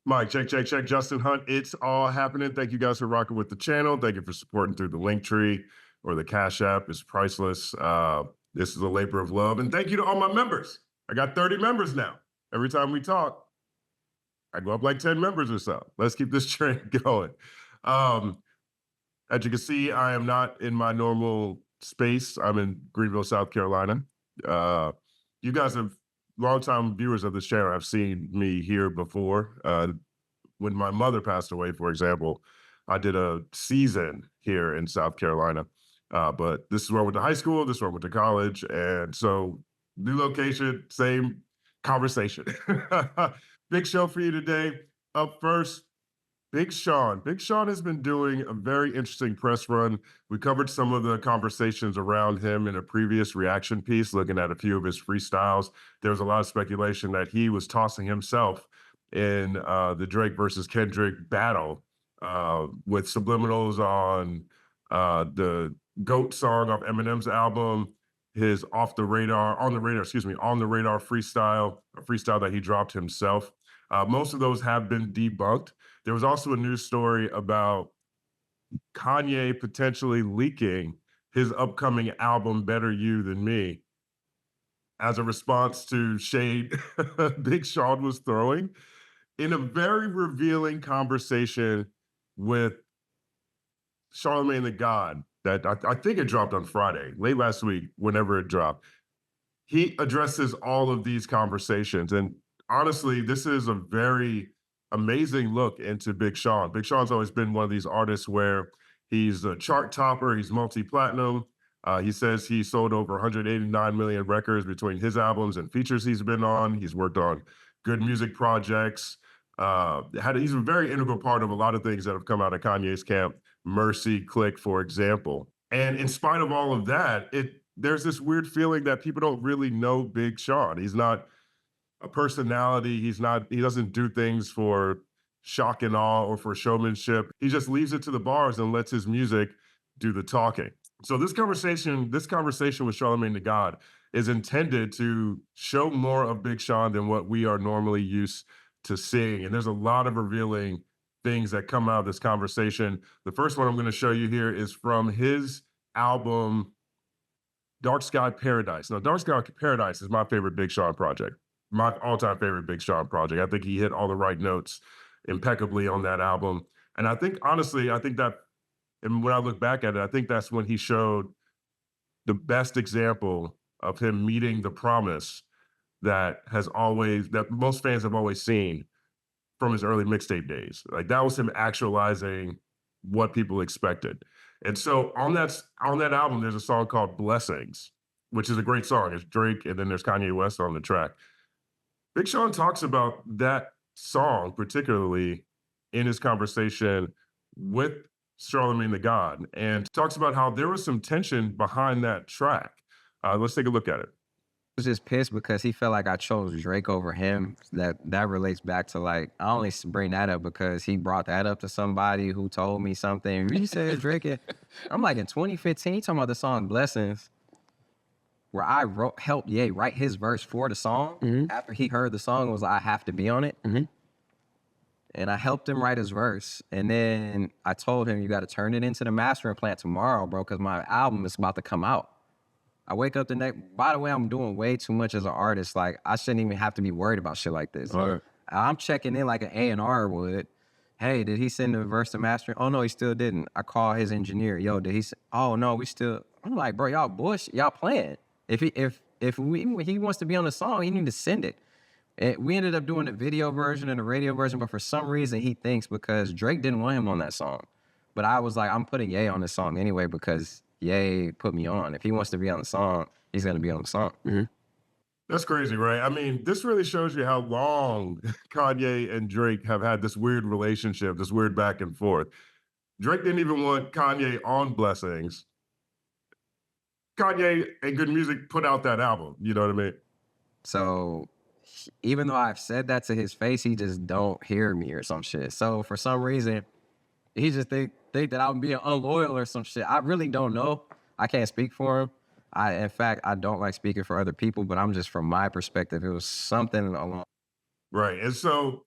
Mike, check, check, check. Justin Hunt, it's all happening. Thank you guys for rocking with the channel. Thank you for supporting through the link tree or the Cash App. It's priceless. This is a labor of love. And thank you to all my members. I got 30 members now. Every time we talk, I go up like 10 members or so. Let's keep this train going. As you can see, I am not in my normal space. I'm in Greenville, South Carolina. You guys have longtime viewers of this channel have seen me here before. When my mother passed away, for example, I did a season here in South Carolina. But this is where I went to high school, this is where I went to college. And so new location, same conversation. Big show for you today. Up first, Big Sean. Big Sean has been doing a very interesting press run. We covered some of the conversations around him in a previous reaction piece, looking at a few of his freestyles. There was a lot of speculation that he was tossing himself in the Drake versus Kendrick battle with subliminals on the GOAT song off Eminem's album, his on the radar freestyle, a freestyle that he dropped himself. Most of those have been debunked. There was also a news story about Kanye potentially leaking his upcoming album, Better You Than Me, as a response to shade Big Sean was throwing in a very revealing conversation with Charlamagne Tha God that I think it dropped on Friday, late last week, whenever it dropped. He addresses all of these conversations. And honestly, this is a very amazing look into Big Sean. Big Sean's always been one of these artists where he's a chart topper, he's multi-platinum. He says he sold over 189 million records between his albums and features he's been on. He's worked on good music projects. He's a very integral part of a lot of things that have come out of Kanye's camp, Mercy, Click, for example. And in spite of all of that, there's this weird feeling that people don't really know Big Sean. He's not a personality. He doesn't do things for shock and awe or for showmanship. He just leaves it to the bars and lets his music do the talking. So this conversation with Charlamagne Tha God is intended to show more of Big Sean than what we are normally used to seeing. And there's a lot of revealing things that come out of this conversation. The first one I'm going to show you here is from his album, Dark Sky Paradise. Now, Dark Sky Paradise is my favorite Big Sean project. My all-time favorite Big Sean project. I think he hit all the right notes impeccably on that album. And I think, honestly, and when I look back at it, I think that's when he showed the best example of him meeting the promise that most fans have always seen from his early mixtape days. Like, that was him actualizing what people expected. And so on that album, there's a song called Blessings, which is a great song. It's Drake, and then there's Kanye West on the track. Big Sean talks about that song, particularly in his conversation with Charlamagne Tha God, and talks about how there was some tension behind that track. Let's take a look at it. Was just pissed because he felt like I chose Drake over him. That relates back to, like, I only bring that up because he brought that up to somebody who told me something. He said Drake. I'm like, in 2015, he talking about the song Blessings, where I helped Ye write his verse for the song. After he heard the song, was like, I have to be on it. And I helped him write his verse. And then I told him, you got to turn it into the mastering plant tomorrow, bro, because my album is about to come out. I wake up the next, by the way, I'm doing way too much as an artist. Like, I shouldn't even have to be worried about shit like this. Right. I'm checking in like an A&R would. Hey, did he send the verse to mastering? Oh, no, he still didn't. I call his engineer. Yo, did he oh, no, we still. I'm like, bro, y'all bullshit. Y'all playing. If he wants to be on the song, he need to send it. And we ended up doing the video version and the radio version, but for some reason he thinks because Drake didn't want him on that song. But I was like, I'm putting Ye on this song anyway because Ye put me on. If he wants to be on the song, he's going to be on the song. That's crazy, right? I mean, this really shows you how long Kanye and Drake have had this weird relationship, this weird back and forth. Drake didn't even want Kanye on Blessings. Kanye and Good Music put out that album, you know what I mean? So even though I've said that to his face, he just don't hear me or some shit. So for some reason, he just think that I'm being unloyal or some shit. I really don't know. I can't speak for him. In fact, I don't like speaking for other people, but I'm just from my perspective, it was something along. Right. And so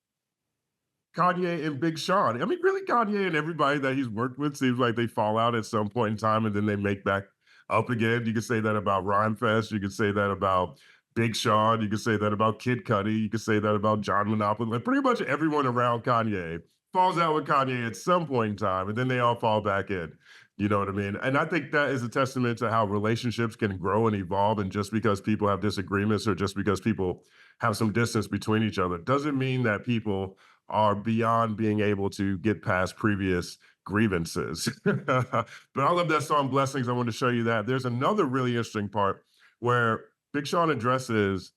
Kanye and Big Sean. I mean, really, Kanye and everybody that he's worked with seems like they fall out at some point in time and then they make back up again. You could say that about Rhymefest. You could say that about Big Sean. You could say that about Kid Cudi. You could say that about John Monopoly. Like pretty much everyone around Kanye falls out with Kanye at some point in time, and then they all fall back in. You know what I mean? And I think that is a testament to how relationships can grow and evolve. And just because people have disagreements or just because people have some distance between each other doesn't mean that people are beyond being able to get past previous grievances. But I love that song Blessings. I want to show you that. There's another really interesting part where Big Sean addresses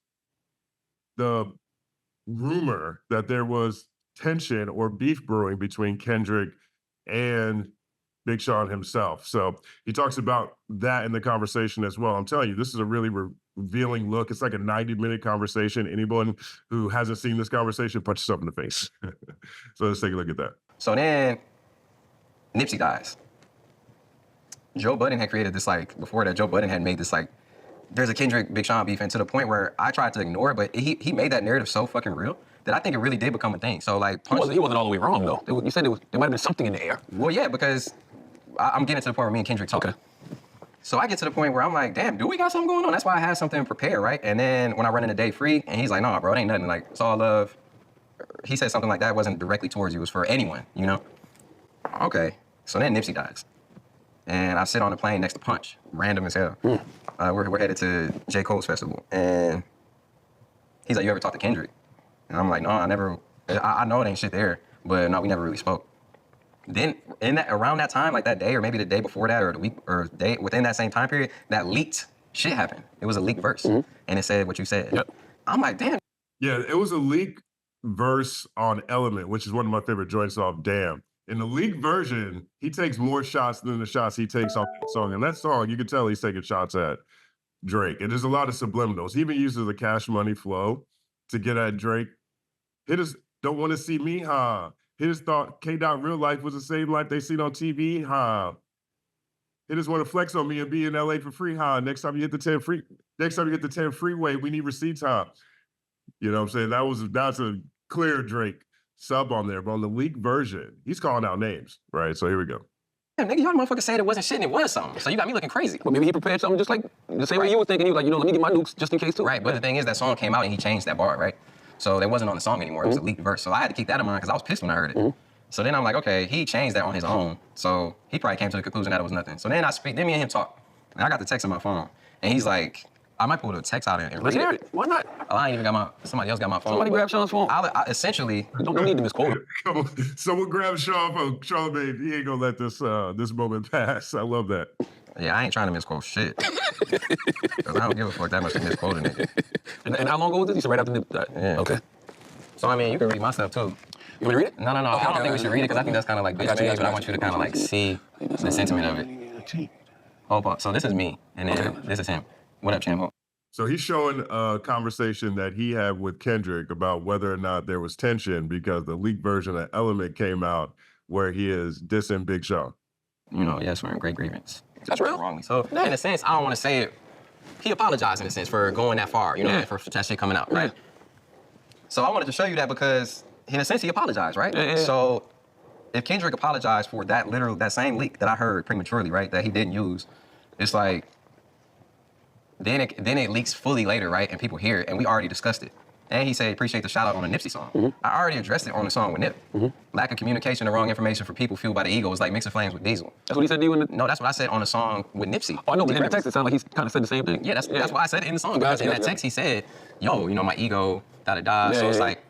the rumor that there was tension or beef brewing between Kendrick and Big Sean himself. So he talks about that in the conversation as well. I'm telling you, this is a really revealing look. It's like a 90-minute conversation. Anyone who hasn't seen this conversation, punch yourself in the face. So let's take a look at that. So then Nipsey dies. Joe Budden had created this, like, before that, Joe Budden had made this, like, there's a Kendrick Big Sean beef, and to the point where I tried to ignore it, but he made that narrative so fucking real that I think it really did become a thing. So, like, he wasn't all the way wrong, though. You said there might have been something in the air. Well, yeah, because I'm getting to the point where me and Kendrick talk. Okay. So I get to the point where I'm like, damn, do we got something going on? That's why I had something prepared, right? And then when I run into Day Free, and he's like, nah, bro, it ain't nothing. Like, it's all love. He said something like that. It wasn't directly towards you. It was for anyone, you know? Okay. So then Nipsey dies. And I sit on the plane next to Punch, random as hell. We're headed to J. Cole's festival. And he's like, you ever talk to Kendrick? And I'm like, no, I never, I know it ain't shit there, but no, we never really spoke. Then around that time, like that day, or maybe the day before that, or the week, or day within that same time period, that leaked shit happened. It was a leaked verse. And it said what you said. Yep. I'm like, damn. Yeah, it was a leak verse on Element, which is one of my favorite joints off Damn. In the leaked version, he takes more shots than the shots he takes off that song. And that song, you can tell he's taking shots at Drake. And there's a lot of subliminals. He even uses the Cash Money flow to get at Drake. Hitters don't want to see me, huh? Hitters thought K-Dot real life was the same life they seen on TV, huh? Hitters want to flex on me and be in LA for free, huh? Next time you hit the 10 freeway, we need receipts, huh? You know what I'm saying? That's a clear Drake sub on there, but on the leaked version, he's calling out names, right? So here we go. Damn, nigga, y'all motherfuckers said it wasn't shit and it was something. So you got me looking crazy. Well, maybe he prepared something just like the same way you were thinking. He was like, let me get my nukes just in case too. Right, but the thing is that song came out and he changed that bar, right? So that wasn't on the song anymore. It was a leaked verse. So I had to keep that in mind because I was pissed when I heard it. So then I'm like, okay, he changed that on his own. So he probably came to the conclusion that it was nothing. So then then me and him talk. And I got the text on my phone. And he's like, I might pull the text out and Let's read hear it. it. Why not? Oh, I ain't even got somebody else got my phone. Somebody grab Sean's phone. Essentially. Don't need to misquote him. Come on. Someone grab Sean from Charlamagne. He ain't gonna let this moment pass. I love that. Yeah, I ain't trying to misquote shit. Because I don't give a fuck that much to misquote a nigga. And how long ago was this? You said right after the... Yeah. Okay. So, I mean, you can read my stuff, too. You want me to read it? No. I don't think we should read it because I think that's kind of like bitch made, but I want you to kind of like see the sentiment of it. Hold up. So this is me, and then this is him. What up, Chambo? So he's showing a conversation that he had with Kendrick about whether or not there was tension because the leaked version of Element came out where he is dissing Big Sean. You know, yes, we're in great grievance. That's real. Wrongly. So in a sense, I don't want to say it. He apologized in a sense for going that far, you know, for that shit coming out, right? So I wanted to show you that because in a sense he apologized, right? Yeah. So if Kendrick apologized for that same leak that I heard prematurely, right, that he didn't use, it's like then it leaks fully later, right? And people hear it, and we already discussed it. And he said, appreciate the shout out on the Nipsey song. I already addressed it on the song with Nip. Lack of communication and wrong information for people fueled by the ego is like mixing flames with diesel. That's what he said to you in the... No, that's what I said on the song with Nipsey. Oh, I know, but in the text it sounded like he kind of said the same thing. Yeah, that's why I said it in the song. Because in that text he said, yo, you know, my ego, da-da-da. So it's like,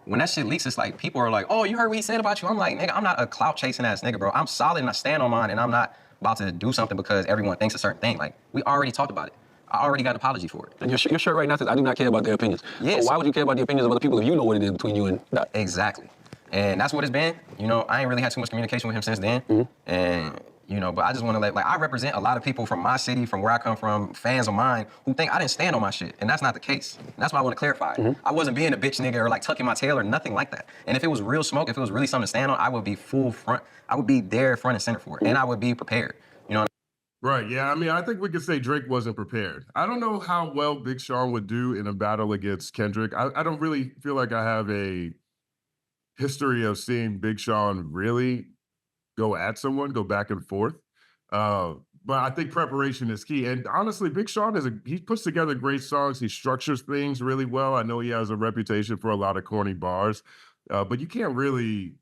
when that shit leaks, it's like, people are like, oh, you heard what he said about you? I'm like, nigga, I'm not a clout chasing ass nigga, bro. I'm solid and I stand on mine, and I'm not about to do something because everyone thinks a certain thing. Like, we already talked about it. I already got an apology for it. And your shirt right now says, I do not care about their opinions. Yes. So why would you care about the opinions of other people if you know what it is between you and that? Exactly. And that's what it's been. You know, I ain't really had too much communication with him since then. And, you know, but I just want to I represent a lot of people from my city, from where I come from, fans of mine, who think I didn't stand on my shit. And that's not the case. And that's why I want to clarify. I wasn't being a bitch nigga or like tucking my tail or nothing like that. And if it was real smoke, if it was really something to stand on, I would be I would be there front and center for it. And I would be prepared. You know what Right, yeah. I mean, I think we could say Drake wasn't prepared. I don't know how well Big Sean would do in a battle against Kendrick. I don't really feel like I have a history of seeing Big Sean really go at someone, go back and forth. Uh, but I think preparation is key. And honestly, Big Sean he puts together great songs. He structures things really well. I know he has a reputation for a lot of corny bars, but you can't really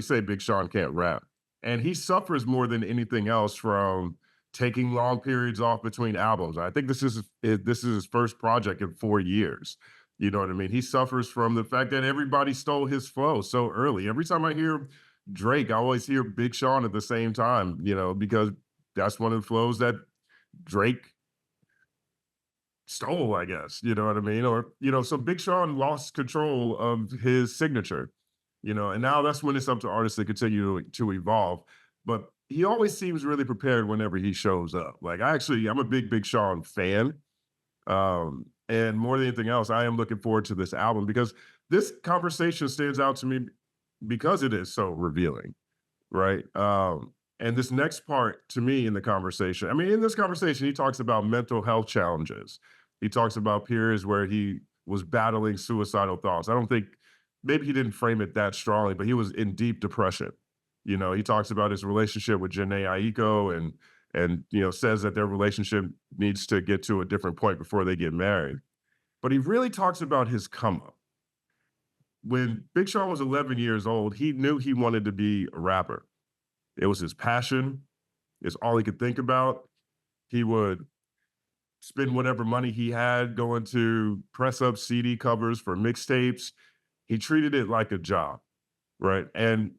say Big Sean can't rap. And he suffers more than anything else from taking long periods off between albums. I think this is his first project in 4 years. You know what I mean? He suffers from the fact that everybody stole his flow so early. Every time I hear Drake, I always hear Big Sean at the same time, because that's one of the flows that Drake stole, I guess. You know what I mean? So Big Sean lost control of his signature, and now that's when it's up to artists to continue to evolve. But he always seems really prepared whenever he shows up. Like I'm a Big Sean fan. And more than anything else, I am looking forward to this album because this conversation stands out to me because it is so revealing, right? And this next part to me in the conversation, I mean, in this conversation, he talks about mental health challenges. He talks about periods where he was battling suicidal thoughts. I don't think maybe he didn't frame it that strongly, but he was in deep depression. He talks about his relationship with Janae Aiko and says that their relationship needs to get to a different point before they get married. But he really talks about his come up. When Big Sean was 11 years old, he knew he wanted to be a rapper. It was his passion. It's all he could think about. He would spend whatever money he had going to press up CD covers for mixtapes. He treated it like a job, right? And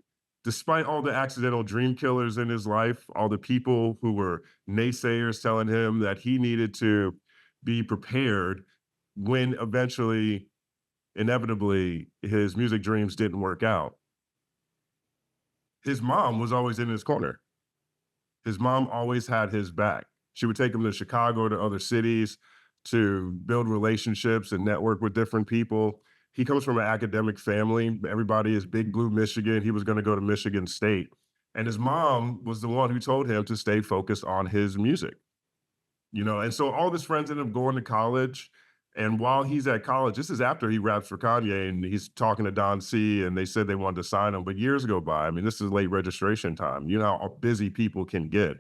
despite all the accidental dream killers in his life, all the people who were naysayers telling him that he needed to be prepared when eventually, inevitably, his music dreams didn't work out, his mom was always in his corner. His mom always had his back. She would take him to Chicago, to other cities, to build relationships and network with different people. He comes from an academic family. Everybody is Big Blue Michigan. He was going to go to Michigan State. And his mom was the one who told him to stay focused on his music. And so all of his friends ended up going to college. And while he's at college, this is after he raps for Kanye and he's talking to Don C and they said they wanted to sign him, but years go by. I mean, this is late registration time. You know how busy people can get.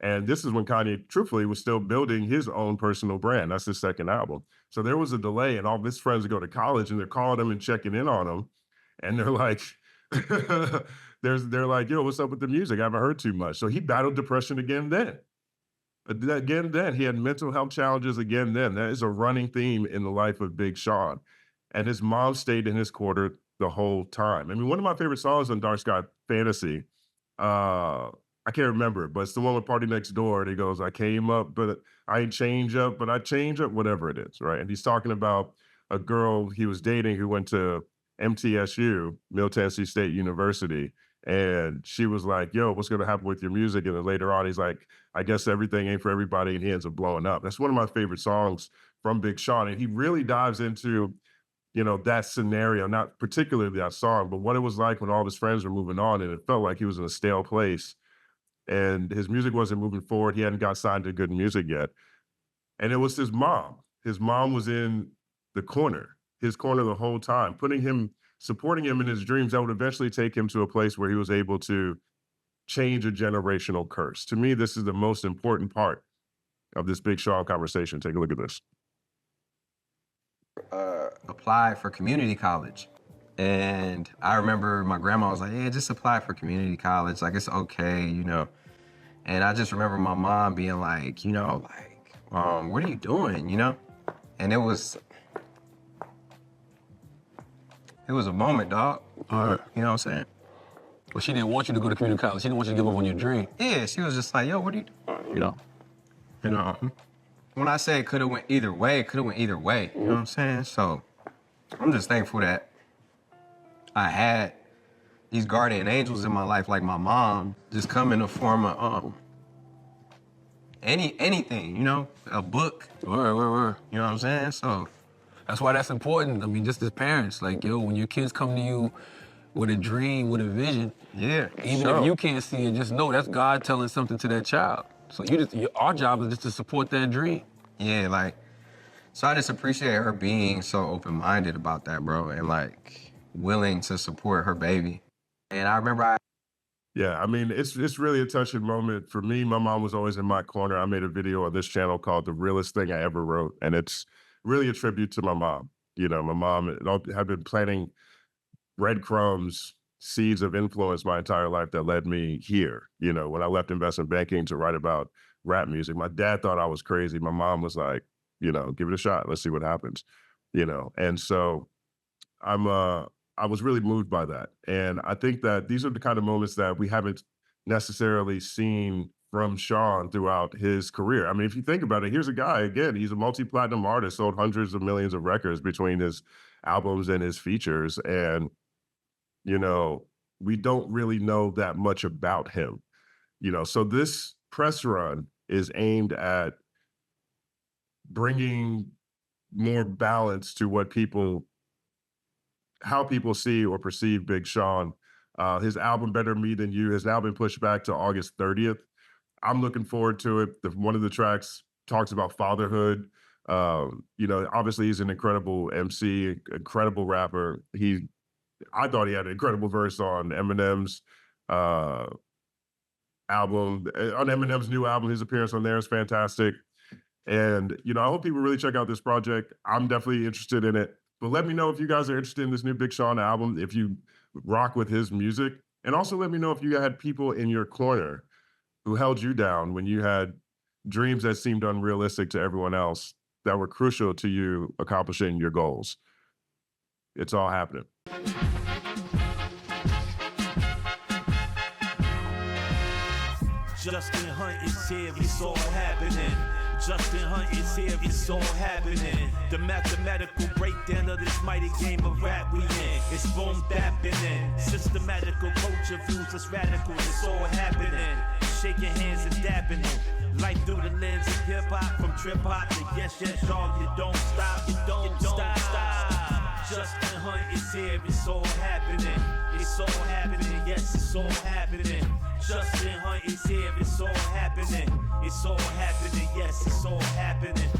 And this is when Kanye, truthfully, was still building his own personal brand. That's his second album. So there was a delay and all of his friends go to college and they're calling him and checking in on him. And they're like, they're like, yo, what's up with the music? I haven't heard too much. So he battled depression again then. Then he had mental health challenges again then. That is a running theme in the life of Big Sean. And his mom stayed in his corner the whole time. I mean, one of my favorite songs on Dark Sky Fantasy, I can't remember it, but it's the one with Party Next Door. And he goes, I came up, but I ain't change up, but I change up, whatever it is, right? And he's talking about a girl he was dating who went to MTSU, Middle Tennessee State University. And she was like, yo, what's going to happen with your music? And then later on, he's like, I guess everything ain't for everybody. And he ends up blowing up. That's one of my favorite songs from Big Sean. And he really dives into, that scenario, not particularly that song, but what it was like when all of his friends were moving on. And it felt like he was in a stale place and his music wasn't moving forward. He hadn't got signed to good music yet. And it was his mom. His mom was in his corner the whole time, supporting him in his dreams that would eventually take him to a place where he was able to change a generational curse. To me, this is the most important part of this Big Sean conversation. Take a look at this. Applied for community college. And I remember my grandma was like, yeah, just apply for community college. Like, it's okay, And I just remember my mom being like, what are you doing, And it was a moment, dog. All right. You know what I'm saying? Well, she didn't want you to go to community college. She didn't want you to give up on your dream. Yeah, she was just like, yo, what are you doing? When I say it could have went either way, it could have went either way. You know what I'm saying? So I'm just thankful that I had these guardian angels in my life, like my mom, just come in the form of anything, a book. Word. You know what I'm saying? So that's why that's important. I mean, just as parents, like, when your kids come to you with a dream, with a vision, even if you can't see it, just know that's God telling something to that child. So our job is just to support that dream. Yeah, so I just appreciate her being so open-minded about that, bro. And willing to support her baby. And I remember Yeah, I mean, it's really a touching moment for me. My mom was always in my corner. I made a video on this channel called "The Realest Thing I Ever Wrote," and it's really a tribute to my mom. You know, my mom had been planting breadcrumbs, seeds of influence my entire life that led me here. You know, when I left investment banking to write about rap music, my dad thought I was crazy. My mom was like, you know, give it a shot. Let's see what happens. You know, and so I'm I was really moved by that. And I think that these are the kind of moments that we haven't necessarily seen from Sean throughout his career. I mean, if you think about it, here's a guy, again, he's a multi-platinum artist, sold hundreds of millions of records between his albums and his features. And, you know, we don't really know that much about him. You know, so this press run is aimed at bringing more balance to how people see or perceive Big Sean. His album Better Me Than You has now been pushed back to August 30th. I'm looking forward to it. One of the tracks talks about fatherhood. You know, obviously he's an incredible MC, incredible rapper. I thought he had an incredible verse on Eminem's album. On Eminem's new album, his appearance on there is fantastic. And, you know, I hope people really check out this project. I'm definitely interested in it. But let me know if you guys are interested in this new Big Sean album, if you rock with his music. And also let me know if you had people in your corner who held you down when you had dreams that seemed unrealistic to everyone else that were crucial to you accomplishing your goals. It's all happening. Justin Hunte is here, it's all happening. Justin Hunte is here, it's all happening. The mathematical breakdown of this mighty game of rap we in. It's boom bapping. Systematical culture views us radical, it's all happening. Shaking hands and dapping it. Life through the lens of hip hop, from trip hop to yes, y'all, you don't stop, you don't stop. Justin Hunte is here, it's all happening. It's all happening, yes, it's all happening. Justin Hunte is here, it's all happening. It's all happening, yes, it's all happening.